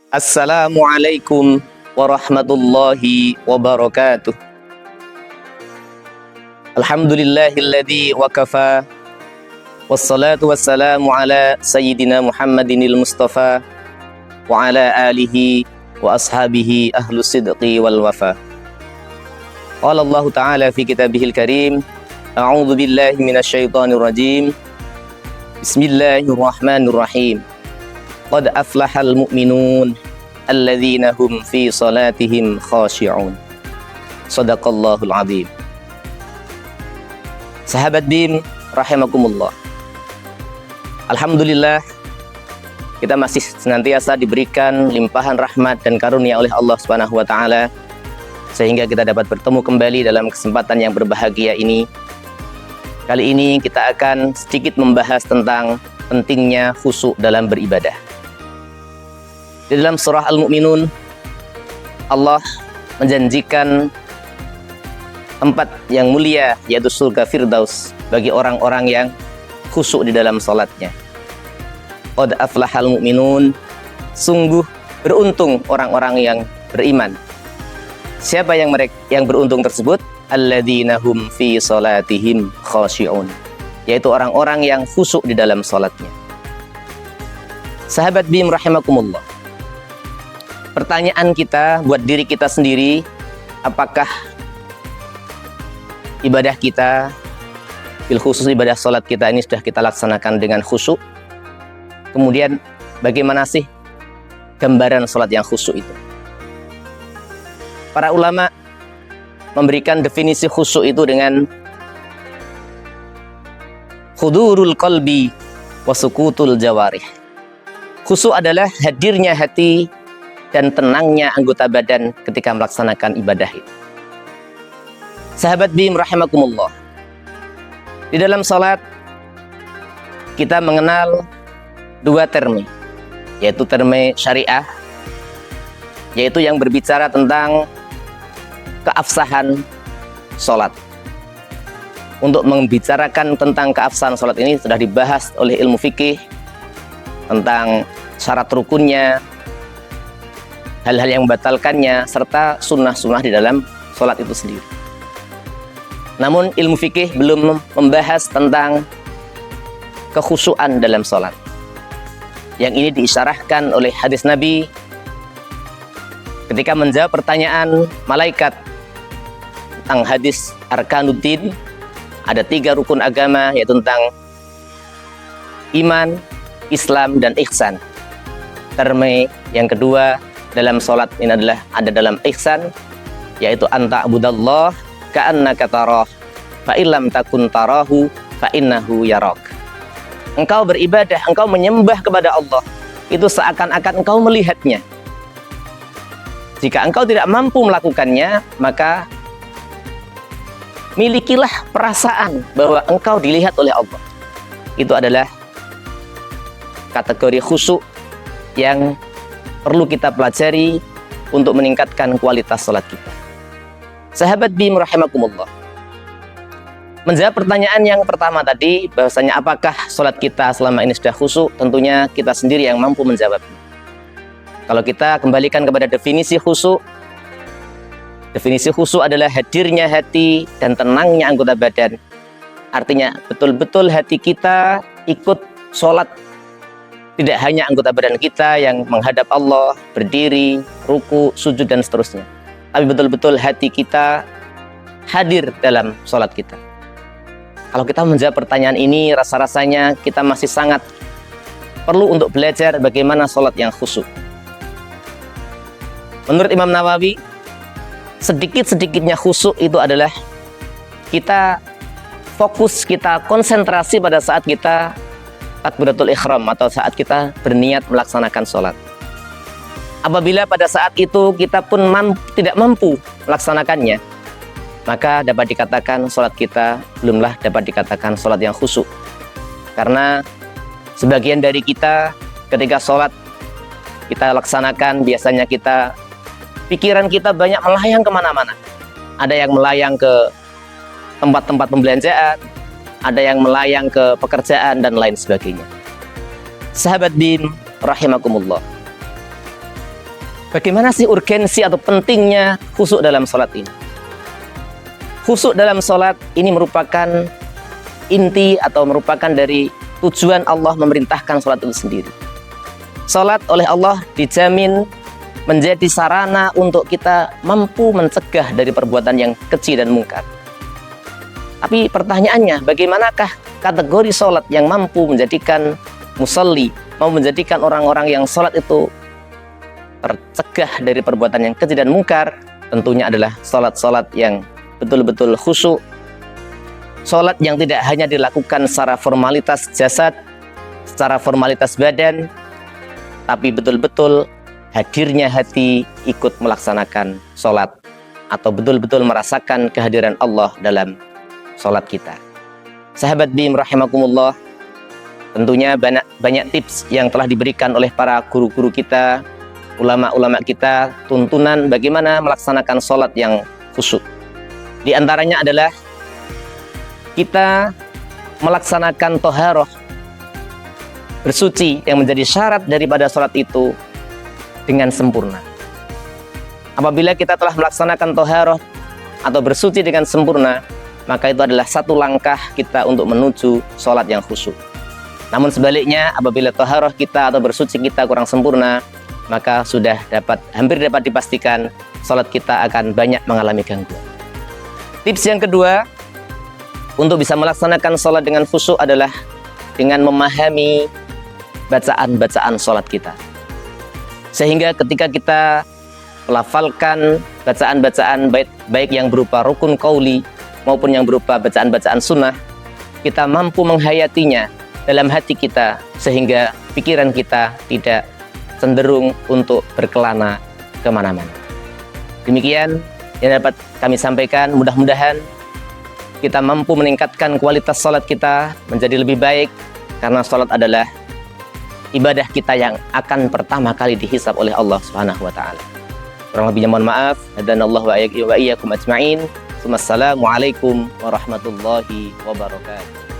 Assalamualaikum warahmatullahi wabarakatuh. Alhamdulillahilladzi wakafa. Wassalatu wassalamu ala sayyidina Muhammadinil Mustafa wa ala alihi wa ashabihi ahlus sidqi wal wafa. Qala Allah Ta'ala fi kitabihil karim, a'udzu billahi minasyaitonir rajim. Bismillahirrahmanirrahim. Qad aflahal mu'minun alladzina hum fi salatihim khashi'un. Shadaqallahul azim. Sahabat BIM rahimakumullah. Alhamdulillah, kita masih senantiasa diberikan limpahan rahmat dan karunia oleh Allah Subhanahu wa taala sehingga kita dapat bertemu kembali dalam kesempatan yang berbahagia ini. Kali ini kita akan sedikit membahas tentang pentingnya khusyuk dalam beribadah. Di dalam surah Al-Mu'minun, Allah menjanjikan tempat yang mulia, yaitu surga Firdaus, bagi orang-orang yang khusyuk di dalam salatnya. Qad aflahal mu'minun, sungguh beruntung orang-orang yang beriman. Siapa yang beruntung tersebut? Alladzina hum fi salatihim khashi'un, yaitu orang-orang yang khusyuk di dalam salatnya. Sahabat BIM rahimakumullah. Pertanyaan kita buat diri kita sendiri, apakah ibadah kita, bil khusus ibadah salat kita ini sudah kita laksanakan dengan khusyuk? Kemudian bagaimana sih gambaran salat yang khusyuk itu? Para ulama memberikan definisi khusyuk itu dengan hudurul qalbi wa sukutul jawarih. Khusyuk adalah hadirnya hati dan tenangnya anggota badan ketika melaksanakan ibadah itu. Sahabat BIM rahimakumullah. Di dalam salat kita mengenal dua terme, yaitu terme syariah, yaitu yang berbicara tentang keabsahan salat. Untuk membicarakan tentang keabsahan salat ini sudah dibahas oleh ilmu fikih tentang syarat rukunnya, hal-hal yang membatalkannya, serta sunnah-sunnah di dalam salat itu sendiri. Namun ilmu fikih belum membahas tentang kekhusyuan dalam salat. Yang ini diisyarahkan oleh hadis Nabi ketika menjawab pertanyaan malaikat tentang hadis Arkanuddin. Ada 3 rukun agama, yaitu tentang iman, Islam, dan ihsan. Terme yang kedua dalam salat ini adalah ada dalam ihsan, yaitu anta'budallah ka'annaka tarah fa illam takun tarahu fa innahu yarak. Engkau beribadah, engkau menyembah kepada Allah, itu seakan-akan engkau melihatnya. Jika engkau tidak mampu melakukannya, maka milikilah perasaan bahwa engkau dilihat oleh Allah. Itu adalah kategori khusyuk yang perlu kita pelajari untuk meningkatkan kualitas salat kita. Sahabat BIM rahimakumullah. Menjawab pertanyaan yang pertama tadi, bahwasanya apakah salat kita selama ini sudah khusyuk? Tentunya kita sendiri yang mampu menjawabnya. Kalau kita kembalikan kepada definisi khusyuk, definisi khusyuk adalah hadirnya hati dan tenangnya anggota badan. Artinya betul-betul hati kita ikut salat. Tidak hanya anggota badan kita yang menghadap Allah, berdiri, ruku, sujud, dan seterusnya. Tapi betul-betul hati kita hadir dalam salat kita. Kalau kita menjawab pertanyaan ini, rasa-rasanya kita masih sangat perlu untuk belajar bagaimana salat yang khusyuk. Menurut Imam Nawawi, sedikit-sedikitnya khusyuk itu adalah kita fokus, kita konsentrasi pada saat kita takbiratul ihram atau saat kita berniat melaksanakan sholat. Apabila pada saat itu kita pun tidak mampu melaksanakannya, maka dapat dikatakan sholat kita belumlah dapat dikatakan sholat yang khusyuk. Karena sebagian dari kita ketika sholat kita laksanakan, biasanya pikiran kita banyak melayang kemana-mana. Ada yang melayang ke tempat-tempat pembelanjaan, ada yang melayang ke pekerjaan, dan lain sebagainya. Sahabat BIM rahimakumullah. Bagaimana sih urgensi atau pentingnya khusyuk dalam sholat ini? Khusyuk dalam sholat ini merupakan inti atau merupakan dari tujuan Allah memerintahkan sholat itu sendiri. Sholat oleh Allah dijamin menjadi sarana untuk kita mampu mencegah dari perbuatan yang keji dan mungkar. Tapi pertanyaannya, bagaimanakah kategori sholat yang mampu menjadikan musalli, mau menjadikan orang-orang yang sholat itu tercegah dari perbuatan yang keji dan mungkar? Tentunya adalah sholat-sholat yang betul-betul khusyuk, sholat yang tidak hanya dilakukan secara formalitas jasad, secara formalitas badan, tapi betul-betul hadirnya hati ikut melaksanakan sholat, atau betul-betul merasakan kehadiran Allah dalam sholat kita. Sahabat BIM rahimakumullah, tentunya banyak tips yang telah diberikan oleh para guru-guru kita, ulama-ulama kita, tuntunan bagaimana melaksanakan sholat yang khusyuk. Di antaranya adalah kita melaksanakan toharoh, bersuci yang menjadi syarat daripada sholat itu dengan sempurna. Apabila kita telah melaksanakan toharoh atau bersuci dengan sempurna, maka itu adalah satu langkah kita untuk menuju sholat yang khusyuk. Namun sebaliknya, apabila toharoh kita atau bersuci kita kurang sempurna, maka sudah hampir dapat dipastikan sholat kita akan banyak mengalami gangguan. Tips yang kedua untuk bisa melaksanakan sholat dengan khusyuk adalah dengan memahami bacaan-bacaan sholat kita. Sehingga ketika kita melafalkan bacaan-bacaan baik yang berupa rukun qauli maupun yang berupa bacaan-bacaan sunnah, kita mampu menghayatinya dalam hati kita sehingga pikiran kita tidak cenderung untuk berkelana kemana-mana. Demikian yang dapat kami sampaikan. Mudah-mudahan kita mampu meningkatkan kualitas sholat kita menjadi lebih baik, karena sholat adalah ibadah kita yang akan pertama kali dihisab oleh Allah Subhanahu wa taala. Kurang lebihnya mohon maaf. Hadanallahu wa iyyakum ajma'in. Wassalamualaikum warahmatullahi wabarakatuh.